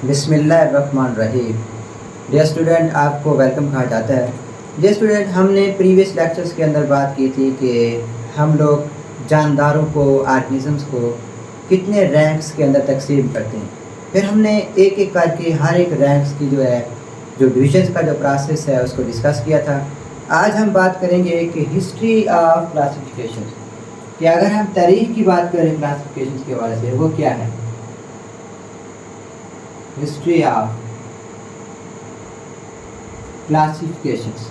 बिस्मिल्लाहिर्रहमानिर्रहीम। Dear student, आपको welcome कहा जाता है। डियर स्टूडेंट, हमने प्रीवियस लेक्चर्स के अंदर बात की थी कि हम लोग जानदारों को, ऑर्गेनिजम्स को कितने रैंक्स के अंदर तकसीम करते हैं। फिर हमने एक एक करके हर एक रैंक्स की जो डिविजन्स का जो प्रोसेस है उसको डिस्कस किया था। आज हम बात करेंगे कि हिस्ट्री ऑफ क्लासिफिकेशन, कि अगर हम तारीख की बात करें क्लासिफिकेशन के हवाले से, वो क्या है। History of classifications.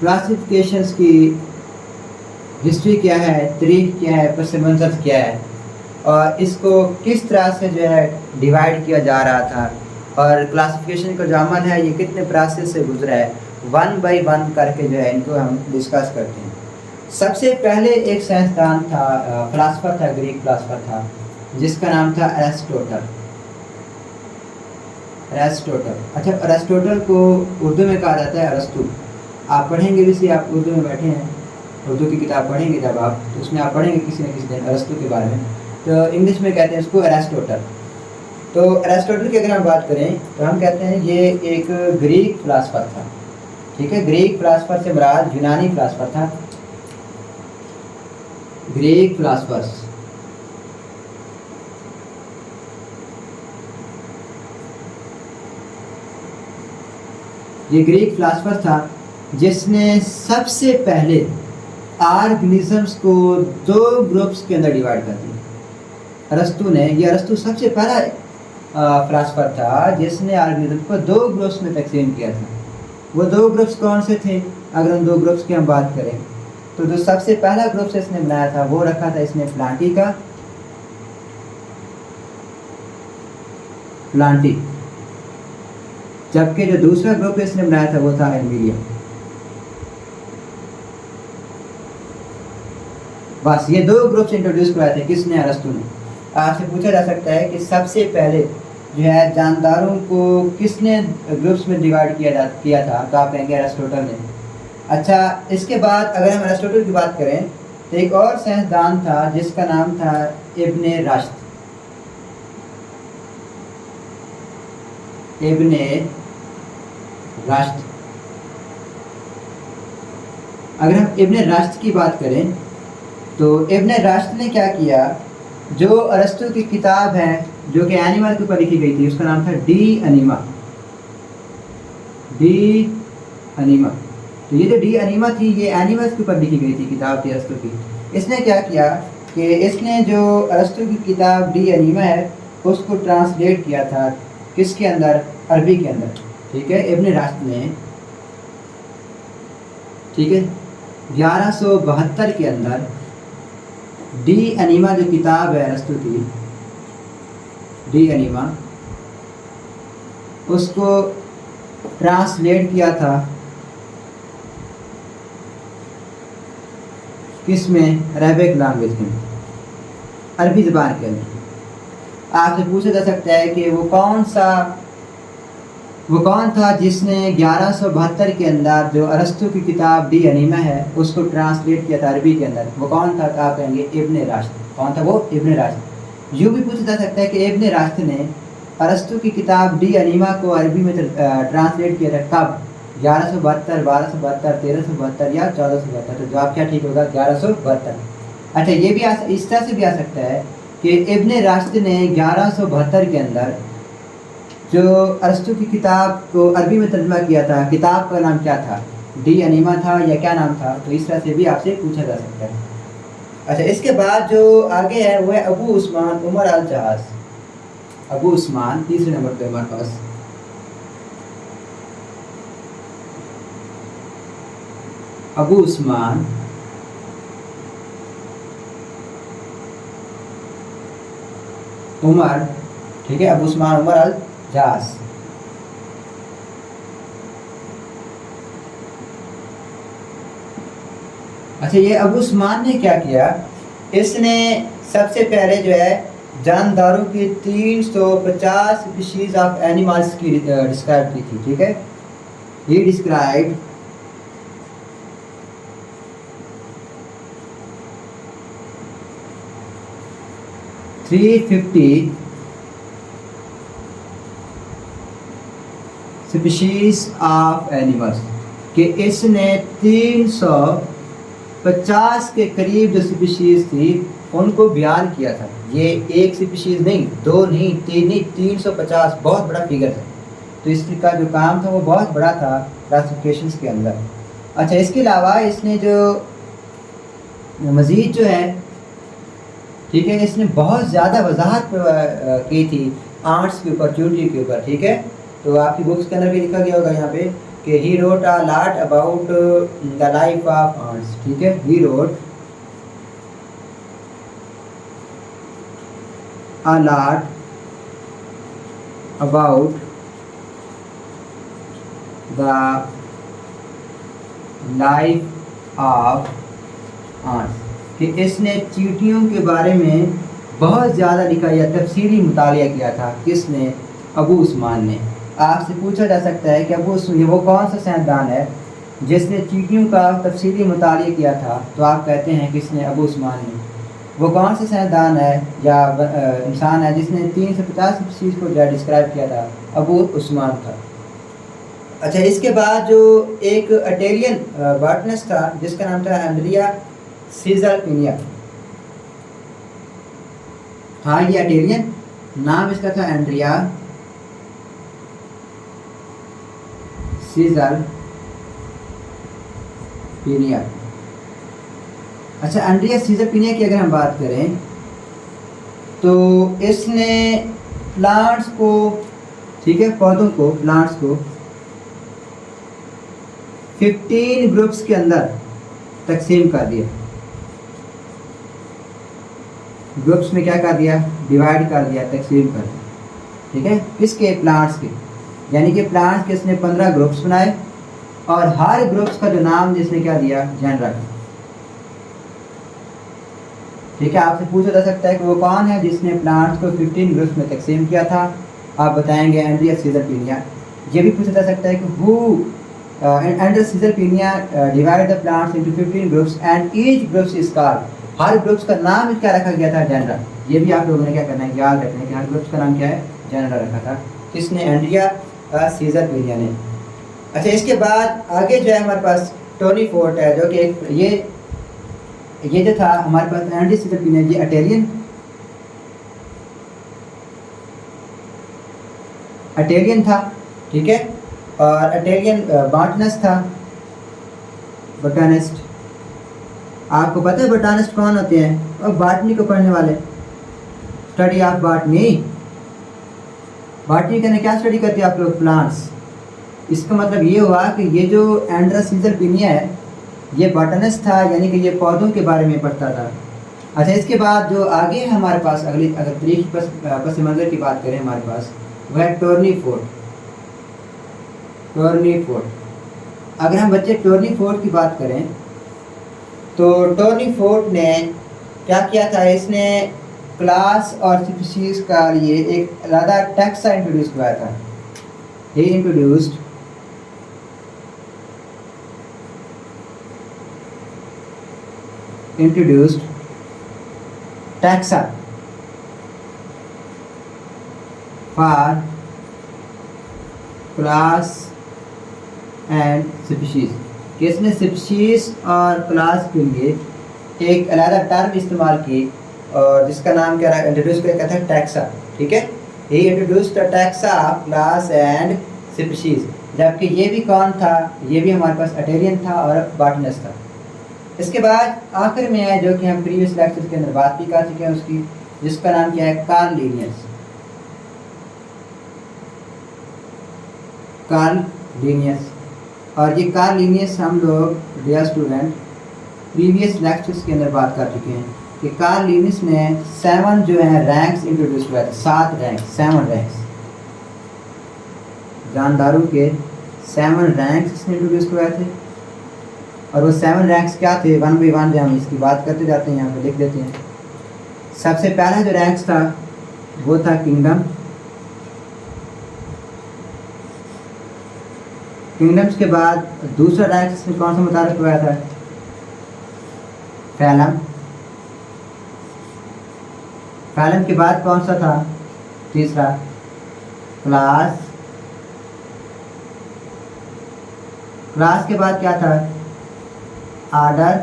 क्लासिफिकेशंस की हिस्ट्री क्या है, तारीख क्या है, पस मंज़र क्या है, और इसको किस तरह से जो है डिवाइड किया जा रहा था, और क्लासिफिकेशन का जो अमल है ये कितने प्रोसेस से गुजरा है, वन बाय वन करके जो है इनको हम डिस्कस करते हैं। सबसे पहले एक साइंसदान था, फिलासफर था, ग्रीक फिलासफर था, जिसका नाम था एरिस्टोटल। अच्छा, एरिस्टोटल को उर्दू में कहा जाता है अरस्तु। आप पढ़ेंगे भी, आप उर्दू में बैठे हैं, उर्दू की किताब पढ़ेंगे जब आप, तो उसमें आप पढ़ेंगे किसी न किसी दिन अरस्तु के बारे में, तो इंग्लिश में कहते हैं इसको एरिस्टोटल। तो एरिस्टोटल की अगर हम बात करें तो हम कहते हैं ये एक ग्रीक फिलासफर था। ठीक है, ग्रीक फिलासफर से मुराद यूनानी फिलासफर था। ग्रीक फिलासफर्स, ये ग्रीक फिलासफर था जिसने सबसे पहले ऑर्गेनिजम्स को दो ग्रुप्स के अंदर डिवाइड कर दिया। अरस्तु सबसे पहला फिलासफर था जिसने ऑर्गेनिज्म को दो ग्रुप्स में तकसीम किया था। वो दो ग्रुप्स कौन से थे? अगर उन दो ग्रुप्स की हम बात करें तो जो सबसे पहला ग्रुप इसने बनाया था वो रखा था इसने प्लांटी का, प्लांटी। जबकि जो दूसरा ग्रुप इसने बनाया था वो था एल्मीरिया। बस ये दो ग्रुप्स इंट्रोड्यूस कराए थे किसने? अरस्तु ने। आपसे पूछा जा सकता है कि सबसे पहले जो है जानदारों को किसने ग्रुप्स में डिवाइड किया था, तो आप कहेंगे अरिस्टोटल ने। अच्छा, इसके बाद अगर हम अरिस्टोटल की बात करें तो एक और साइंसदान था जिसका नाम था इब्ने रश्द। इब्ने रश्द। अगर हम इब्ने रश्द की बात करें तो इब्ने रश्द ने क्या किया, जो अरस्तु की किताब है जो कि एनिमल के ऊपर लिखी गई थी, उसका नाम था डी अनीमा। D enema. तो ये जो डी अनीमा थी ये एनिमल्स के ऊपर लिखी गई थी किताब थी अरस्तु की। इसने क्या किया कि इसने जो अरस्तु की किताब डी अनीमा है उसको ट्रांसलेट किया था किसके अंदर? अरबी के अंदर। ठीक है, इब्ने रश्द ने, ठीक है, 1172 के अंदर डी अनीमा जो किताब है अरस्तु की, डी अनीमा, उसको ट्रांसलेट किया था किसमें? अरेबिक लैंग्वेज में, अरबी ज़बान के अंदर। आपसे पूछा जा सकता है कि वो कौन था जिसने 1172 के अंदर जो अरस्तु की किताब डी अनीमा है उसको ट्रांसलेट किया था अरबी के अंदर? वो कौन था? आप कहेंगे इब्ने रश्द। कौन था वो? इब्ने रश्द। यूँ भी पूछा जा सकता है कि इब्ने रश्द ने अरस्तु की किताब डी अनीमा को अरबी में ट्रांसलेट किया था कब? 1172, 1272, 1372 या 1472? तो जवाब क्या ठीक होगा? 1172। अच्छा, ये भी इस तरह से भी आ सकता है कि इब्ने रश्द ने 1172 के अंदर जो अरस्तु की किताब को अरबी में तर्जुमा किया था, किताब का नाम क्या था? डी अनीमा था या क्या नाम था? तो इस तरह से भी आपसे पूछा जा सकता है। अच्छा, इसके बाद जो आगे है वो है अबू उस्मान उमर अल जहाज। अबू उस्मान तीसरे नंबर पे हमारे पास। अबू उस्मान उमर, ठीक है, अबू उस्मान उमर अल जहाज। अच्छा, ये अबू उस्मान ने क्या किया, इसने सबसे पहले जो है जानदारों की 350 स्पीशीज ऑफ एनिमल्स की डिस्क्राइब की थी। ठीक है, ही डिस्क्राइब 350 स्पीशीज ऑफ एनिमल्स, कि इसने 350 के करीब जो स्पीशीज थी उनको बयान किया था। ये एक स्पीशीज नहीं, दो नहीं, तीन नहीं, 350, बहुत बड़ा फिगर है। तो इसका जो काम था वो बहुत बड़ा था क्लासिफिकेशन के अंदर। अच्छा, इसके अलावा इसने जो मज़ीद जो है, ठीक है, इसने बहुत ज़्यादा वजाहत की थी आर्ट्स के ऊपर, च्यूटी के ऊपर, ठीक है। तो आपकी बुक्स के अंदर भी लिखा गया होगा यहाँ पे कि he wrote a lot about the life of arts, ठीक है। He wrote a lot about the life of arts, कि इसने चींटियों के बारे में बहुत ज़्यादा लिखा या तफसीली मुतालिया किया था। किसने? अबू उस्मान ने। आपसे पूछा जा सकता है कि अबू उस्मान, वो कौन सा साइंसदान है जिसने चींटियों का तफसीली मुतालिया किया था? तो आप कहते हैं किसने? अबू उस्मान ने। वो कौन सा साइंसदान है या इंसान है जिसने 350 स्पीशीज़ को जो डिस्क्राइब किया था? अबू उस्मान था। अच्छा, इसके बाद जो एक इटालियन बॉटनिस्ट था जिसका नाम था एंड्रिया सीजर पिनिया। हाँ, ये इटालियन, नाम इसका था एंड्रिया सीजर पिनिया। अच्छा, एंड्रिया सीजर पिनिया की अगर हम बात करें तो इसने प्लांट्स को, ठीक है, पौधों को, प्लांट्स को 15 ग्रुप्स के अंदर तकसीम कर दिया। ग्रुप्स में क्या कर दिया? डिवाइड कर दिया, तकसीम कर दिया, ठीक है। किसके? प्लांट्स के। यानी कि प्लांट्स के इसने 15 ग्रुप्स बनाए और हर ग्रुप्स का जो नाम जिसने क्या दिया? जनर रखा, ठीक है। आपसे पूछा जा सकता है कि वो कौन है जिसने प्लांट्स को 15 ग्रुप्स में तकसीम किया था? आप बताएंगे एंड्रिया सीजर पिनिया। ये भी पूछा जा सकता है कि who Andrea Cesalpino divide the plants into 15 groups and each groups is called, हर ग्रुप्स का नाम क्या रखा गया था? जनरल। ये भी आप लोगों ने क्या करना है? याद रखना है कि हर ग्रुप्स का नाम क्या है? जनरल रखा था। किसने? एंड्रिया सीजर पिनिया ने। अच्छा, इसके बाद आगे जो है हमारे पास टोनी फोर्ट है, जो कि ये जो था हमारे पास एंड्रिया सीजर पिनिया, ये इटालियन था, ठीक है। और इटालियन बॉटनिस्ट था, बोटानिस्ट। आपको पता है बोटानिस्ट कौन होते हैं? और बॉटनी को पढ़ने वाले, स्टडी ऑफ बॉटनी। बॉटनी करने क्या स्टडी करते हैं आप लोग? प्लांट्स। इसका मतलब ये हुआ कि ये जो एंड्रिया सीजर पिनिया है ये बॉटनिस्ट था, यानी कि ये पौधों के बारे में पढ़ता था। अच्छा, इसके बाद जो आगे है हमारे पास, अगली अगर तारीख पस मंज़र की बात करें हमारे पास, वह है टोनी फोर्ट। अगर हम बच्चे टोनी फोर्ट की बात करें तो टोनी फोर्ट ने क्या किया था? इसने क्लास और स्पीशीज का लिए एक अलग टैक्सा इंट्रोड्यूस किया था। He introduced taxa for class and species, कि इसने स्पीशीज और क्लास के लिए एक अलग टर्म इस्तेमाल की और जिसका नाम क्या रहा? इंट्रोड्यूस किया था टैक्सा, ठीक है। He introduced the taxa of class and species. जबकि ये भी कौन था? ये भी हमारे पास इटालियन था और बॉटनिस्ट था। इसके बाद आखिर में है जो कि हम प्रीवियस लेक्चर के अंदर बात भी कर चुके हैं उसकी, जिसका नाम क्या है? Karl Linnaeus. और ये कार्ल लिनियस हम लोग डियर स्टूडेंट प्रीवियस लेक्चर्स के अंदर बात कर चुके हैं कि कार्ल लिनियस ने 7 जो है रैंक्स इंट्रोड्यूस किया था। 7 रैंक्स जानदारों के 7 रैंक्स इसने इंट्रोड्यूस किए थे। और वो 7 रैंक्स क्या थे? 1 बाई 1 हम इसकी बात करते जाते हैं, यहाँ पे लिख देते हैं। सबसे पहला जो रैंक्स था वो था किंगडम्स के बाद दूसरा रैंक इसमें कौन सा मुतारफ हुआ था? फैलम। फैलम के बाद कौन सा था? तीसरा क्लास। क्लास के बाद क्या था? आर्डर।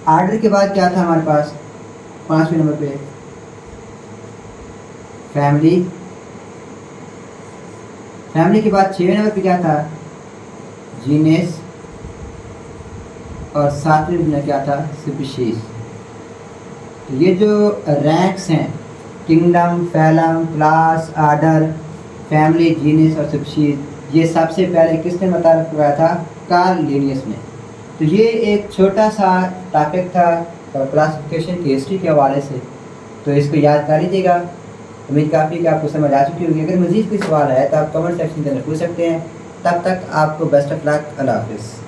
आर्डर के बाद क्या था हमारे पास 5वें नंबर पे? फैमिली। फैमिली के बाद 6वें नंबर पे क्या था? जीनेस। और 7वें नंबर क्या था? स्पीशीज। तो ये जो रैंक्स हैं, kingdom, phellum, class, order, family, genus और स्पीशीज, ये सबसे पहले किसने मुतारिफ करवाया था? कार्ल लिनियस ने। तो ये एक छोटा सा टॉपिक था क्लासिफिकेशन की हिस्ट्री के हवाले से, तो इसको याद कर लीजिएगा। उम्मीद काफ़ी कि आपको समझ आ चुकी होगी। अगर मज़ीद कोई सवाल है तो आप कमेंट सेक्शन के अंदर पूछ सकते हैं। तब तक आपको बेस्ट ऑफ लक। अल्लाह हाफिज़।